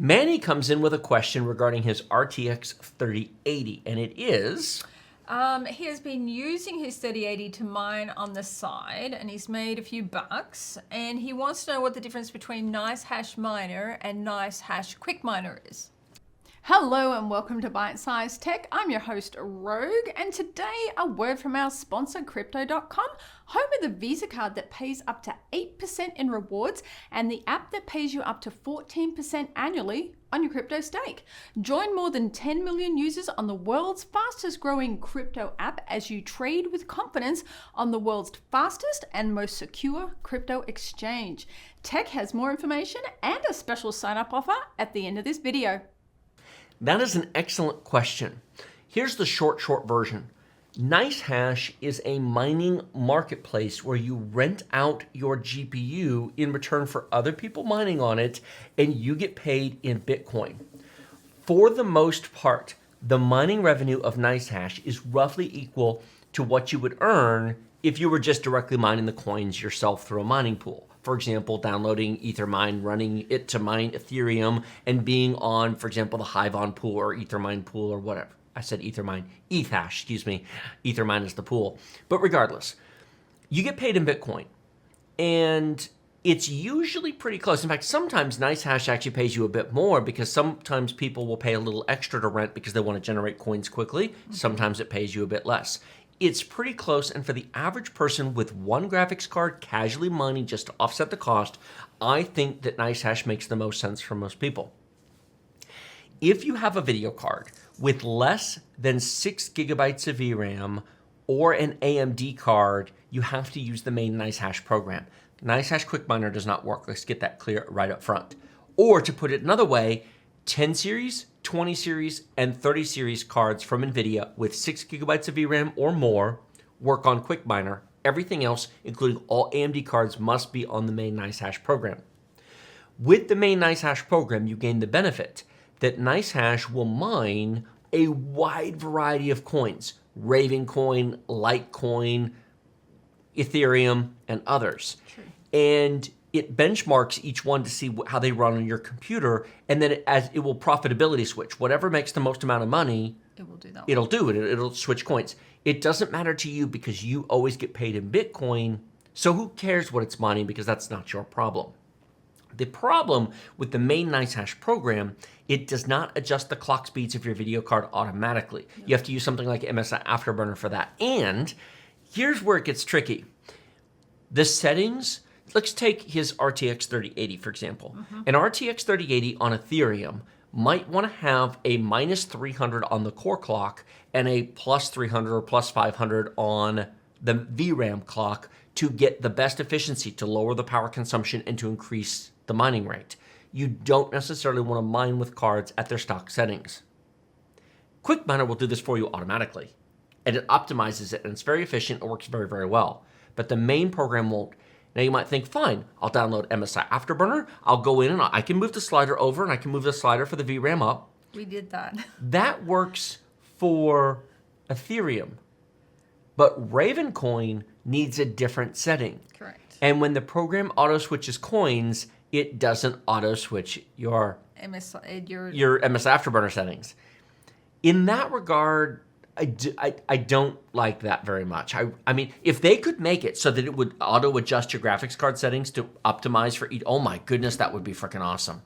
Manny comes in with a question regarding his RTX 3080, and it is... He has been using his 3080 to mine on the side, and he's made a few bucks, and he wants to know what the difference between Nicehash Miner and Nicehash Quickminer is. Hello and welcome to Byte Size Tech. I'm your host Rogue, and today a word from our sponsor Cryptocom, home of the Visa card that pays up to 8% in rewards and the app that pays you up to 14% annually on your crypto stake. Join more than 10 million users on the world's fastest growing crypto app as you trade with confidence on the world's fastest and most secure crypto exchange. Tech has more information and a special sign up offer at the end of this video. That is an excellent question. Here's the short version. Nicehash is a mining marketplace where you rent out your GPU in return for other people mining on it, and you get paid in Bitcoin. For the most part, the mining revenue of Nicehash is roughly equal to what you would earn if you were just directly mining the coins yourself through a mining pool. For example, downloading Ethermine, running it to mine Ethereum, and being on, for example, the Hivon pool or Ethermine pool or whatever. I said Ethermine, Ethash, excuse me. Ethermine is the pool. But regardless, you get paid in Bitcoin. And it's usually pretty close. In fact, sometimes Nicehash actually pays you a bit more because sometimes people will pay a little extra to rent because they want to generate coins quickly. Sometimes it pays you a bit less. It's pretty close, and for the average person with one graphics card casually mining just to offset the cost, I think that Nicehash makes the most sense for most people. If you have a video card with less than 6 gigabytes of VRAM or an AMD card, you have to use the main Nicehash program. Nicehash Quickminer does not work. Let's get that clear right up front. Or to put it another way, 10 series, 20 series, and 30 series cards from NVIDIA with 6 gigabytes of VRAM or more work on Quickminer. Everything else, including all AMD cards, must be on the main Nicehash program. With the main Nicehash program, you gain the benefit that Nicehash will mine a wide variety of coins: Ravencoin, Litecoin, Ethereum, and others. True. And it benchmarks each one to see how they run on your computer, and then it will profitability switch. Whatever makes the most amount of money, it will do that. It'll do it. It'll switch coins. It doesn't matter to you because you always get paid in Bitcoin, so who cares what it's mining, because that's not your problem. The problem with the main Nicehash program, it does not adjust the clock speeds of your video card automatically. No. You have to use something like MSI Afterburner for that. And here's where it gets tricky. The settings... Let's take his RTX 3080, for example. An RTX 3080 on Ethereum might want to have a minus 300 on the core clock and a plus 300 or plus 500 on the VRAM clock to get the best efficiency, to lower the power consumption and to increase the mining rate. You don't necessarily want to mine with cards at their stock settings. Quickminer will do this for you automatically, and it optimizes it, and it's very efficient. It works very, very well. But the main program won't. Now you might think, fine, I'll download MSI Afterburner, I'll go in and I can move the slider over and I can move the slider for the VRAM up. We did that. That works for Ethereum, but Ravencoin needs a different setting. Correct. And when the program auto switches coins, it doesn't auto switch your MSI Afterburner settings. In that regard, I don't like that very much. I mean, if they could make it so that it would auto-adjust your graphics card settings to optimize for each... Oh my goodness, that would be freaking awesome.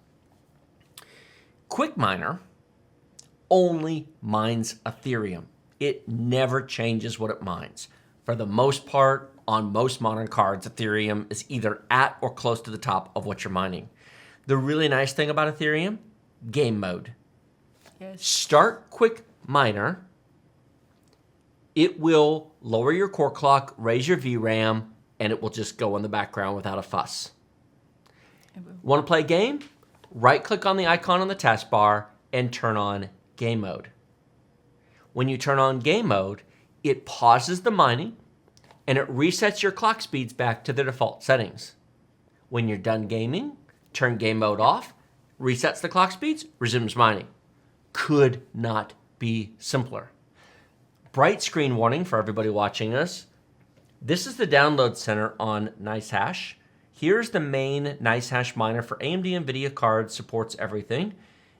Quickminer only mines Ethereum. It never changes what it mines. For the most part, on most modern cards, Ethereum is either at or close to the top of what you're mining. The really nice thing about Ethereum, game mode. Yes. Start Quickminer. It will lower your core clock, raise your VRAM, and it will just go in the background without a fuss. Want to play a game? Right-click on the icon on the taskbar and turn on game mode. When you turn on game mode, it pauses the mining, and it resets your clock speeds back to the default settings. When you're done gaming, turn game mode off, resets the clock speeds, resumes mining. Could not be simpler. Bright screen warning for everybody watching us. This is the download center on Nicehash. Here's the main Nicehash miner for AMD NVIDIA cards, supports everything.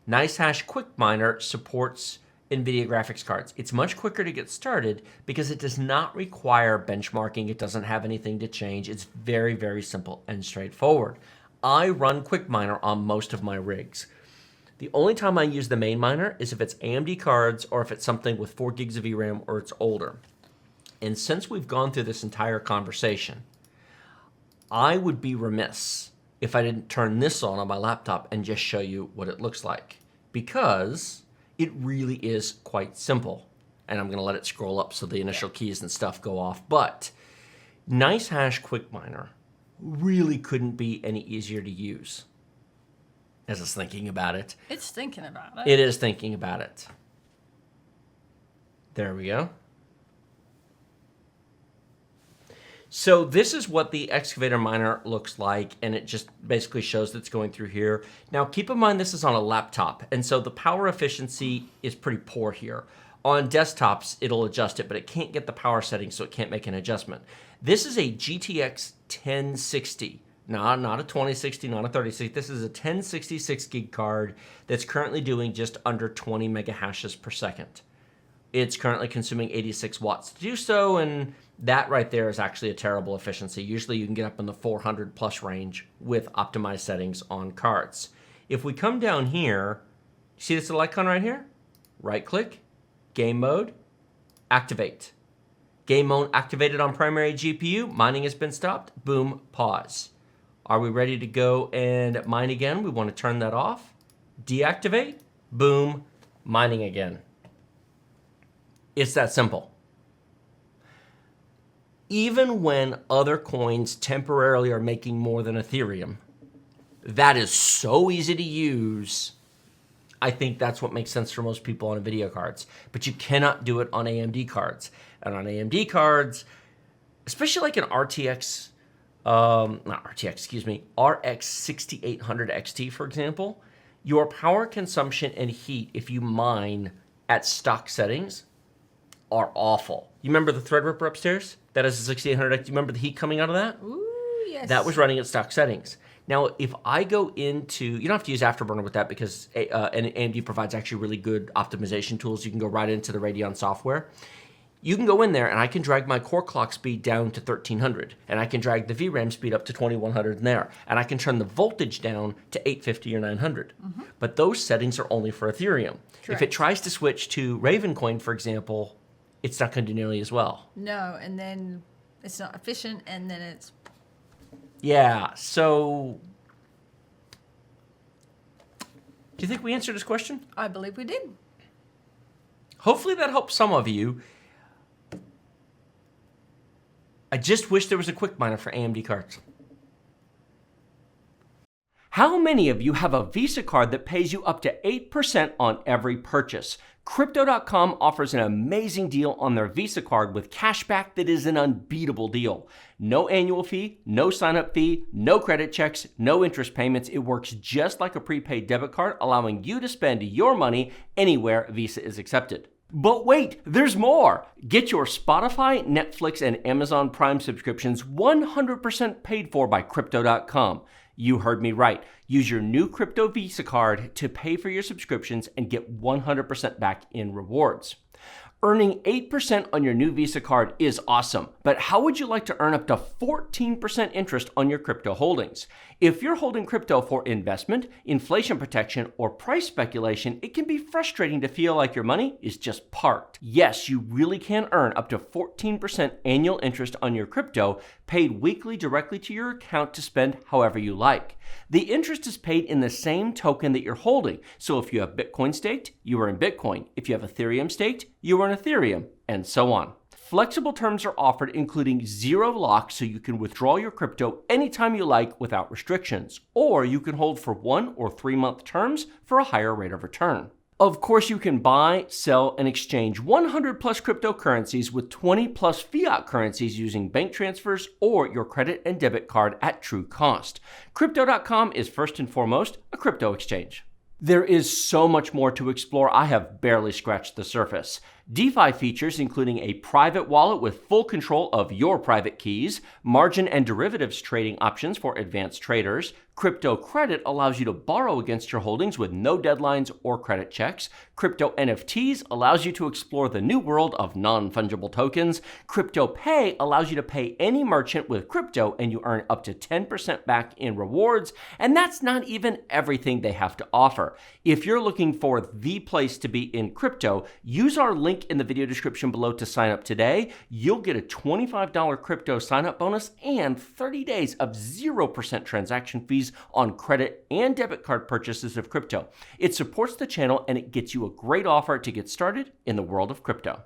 Nicehash Quickminer supports NVIDIA graphics cards. It's much quicker to get started because it does not require benchmarking. It doesn't have anything to change. It's very, very simple and straightforward. I run Quickminer on most of my rigs. The only time I use the main miner is if it's AMD cards or if it's something with 4 gigs of VRAM or it's older. And since we've gone through this entire conversation, I would be remiss if I didn't turn this on my laptop and just show you what it looks like, because it really is quite simple. And I'm going to let it scroll up so the initial keys and stuff go off. But Nicehash Quickminer really couldn't be any easier to use. As it's thinking about it. It's thinking about it. It is thinking about it. There we go. So this is what the excavator miner looks like, and it just basically shows that it's going through here. Now keep in mind this is on a laptop, and so the power efficiency is pretty poor here. On desktops, it'll adjust it, but it can't get the power settings, so it can't make an adjustment. This is a GTX 1060. No, not a 2060, not a 3060. This is a 1066 gig card that's currently doing just under 20 megahashes per second. It's currently consuming 86 watts to do so, and that right there is actually a terrible efficiency. Usually you can get up in the 400 plus range with optimized settings on cards. If we come down here, see this little icon right here? Right click, game mode, activate. Game mode activated on primary GPU, mining has been stopped, boom, pause. Are we ready to go and mine again? We want to turn that off, deactivate, boom, mining again. It's that simple. Even when other coins temporarily are making more than Ethereum, that is so easy to use. I think that's what makes sense for most people on NVIDIA cards. But you cannot do it on AMD cards. And on AMD cards, especially like an RTX, RX 6800 XT, for example, your power consumption and heat, if you mine at stock settings, are awful. You remember the Threadripper upstairs? That is a 6800 XT. You remember the heat coming out of that? Ooh, yes. That was running at stock settings. Now, if I go into, you don't have to use Afterburner with that because AMD provides actually really good optimization tools. You can go right into the Radeon software. You can go in there and I can drag my core clock speed down to 1300, and I can drag the VRAM speed up to 2100 in there, and I can turn the voltage down to 850 or 900. Mm-hmm. But those settings are only for Ethereum. Correct. If it tries to switch to Ravencoin, for example, it's not going to do nearly as well. No, and then it's not efficient, and then it's... Yeah, so... Do you think we answered this question? I believe we did. Hopefully that helps some of you. I just wish there was a Quickminer for AMD cards. How many of you have a Visa card that pays you up to 8% on every purchase? Crypto.com offers an amazing deal on their Visa card with cashback that is an unbeatable deal. No annual fee, no sign-up fee, no credit checks, no interest payments. It works just like a prepaid debit card, allowing you to spend your money anywhere Visa is accepted. But wait, there's more! Get your Spotify, Netflix, and Amazon Prime subscriptions 100% paid for by Crypto.com. You heard me right. Use your new Crypto Visa card to pay for your subscriptions and get 100% back in rewards. Earning 8% on your new Visa card is awesome, but how would you like to earn up to 14% interest on your crypto holdings? If you're holding crypto for investment, inflation protection, or price speculation, it can be frustrating to feel like your money is just parked. Yes, you really can earn up to 14% annual interest on your crypto, paid weekly directly to your account to spend however you like. The interest is paid in the same token that you're holding. So if you have Bitcoin staked, you are in Bitcoin. If you have Ethereum staked, you are in Ethereum, and so on. Flexible terms are offered, including zero lock, so you can withdraw your crypto anytime you like without restrictions. Or you can hold for 1 or 3 month terms for a higher rate of return. Of course, you can buy, sell, and exchange 100 plus cryptocurrencies with 20 plus fiat currencies using bank transfers or your credit and debit card at true cost. Crypto.com is first and foremost a crypto exchange. There is so much more to explore. I have barely scratched the surface. DeFi features including a private wallet with full control of your private keys, margin and derivatives trading options for advanced traders. Crypto credit allows you to borrow against your holdings with no deadlines or credit checks. Crypto NFTs allows you to explore the new world of non-fungible tokens. Crypto Pay allows you to pay any merchant with crypto and you earn up to 10% back in rewards. And that's not even everything they have to offer. If you're looking for the place to be in crypto, use our link in the video description below to sign up today. You'll get a $25 crypto sign-up bonus and 30 days of 0% transaction fees on credit and debit card purchases of crypto. It supports the channel and it gets you a great offer to get started in the world of crypto.